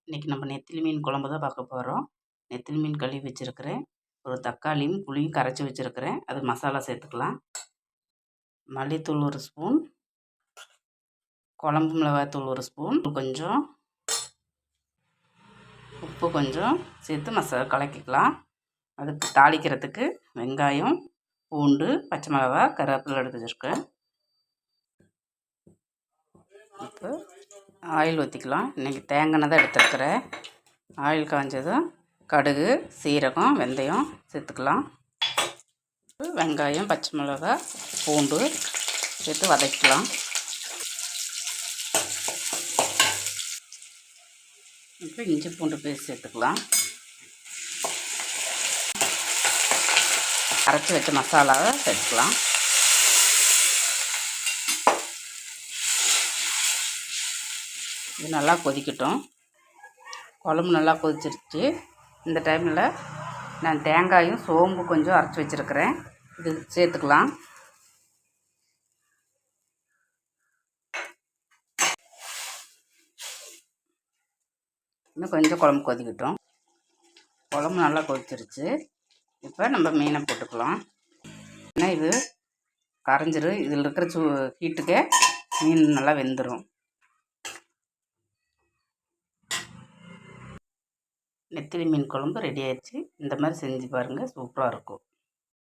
இன்றைக்கி நம்ம நெத்திலி மீன் குழம்பு தான் பார்க்க போகிறோம். நெத்திலி மீன் கழுவி வச்சுருக்கிறேன். ஒரு தக்காளியும் புளியும் கரைச்சி வச்சுருக்கிறேன். அது மசாலா சேர்த்துக்கலாம். மல்லித்தூள் 1 ஸ்பூன், குழம்பு மிளகாய்த்தூள் 1 ஸ்பூன், கொஞ்சம் உப்பு கொஞ்சம் சேர்த்து கலக்கிக்கலாம். அதுக்கு தாளிக்கிறதுக்கு வெங்காயம், பூண்டு, பச்சை மிளகாய், கருவேப்பிலை எடுத்து வச்சுருக்கேன். இப்போ ஆயில் ஊற்றிக்கலாம். இன்றைக்கி தேங்காய் தான் எடுத்துருக்கிறேன். ஆயில் காய்ஞ்சதும் கடுகு, சீரகம், வெந்தயம் சேர்த்துக்கலாம். வெங்காயம், பச்சை மிளகாய், பூண்டு சேர்த்து வதக்கலாம். இப்போ இஞ்சி பூண்டு பேஸ்ட் சேர்த்துக்கலாம். அரைச்சி வச்ச மசாலாவை சேர்த்துக்கலாம். இது நல்லா கொதிக்கட்டும். குழம்பு நல்லா கொதிச்சிருச்சு. இந்த டைமில் நான் தேங்காயும் சோம்பு கொஞ்சம் அரைச்சி வச்சுருக்கிறேன். இது சேர்த்துக்கலாம். இன்னும் கொஞ்சம் குழம்பு கொதிக்கட்டும். குழம்பு நல்லா கொதிச்சிருச்சு. இப்போ நம்ம மீனை போட்டுக்கலாம். ஏன்னா இது கரைஞ்சிரும். இதில் இருக்கிற ஹீட்டுக்கே மீன் நல்லா வெந்துடும். நெத்திலி மீன் குழம்பு ரெடி ஆயிடுச்சு. இந்த மாதிரி செஞ்சு பாருங்கள், சூப்பராக இருக்கும்.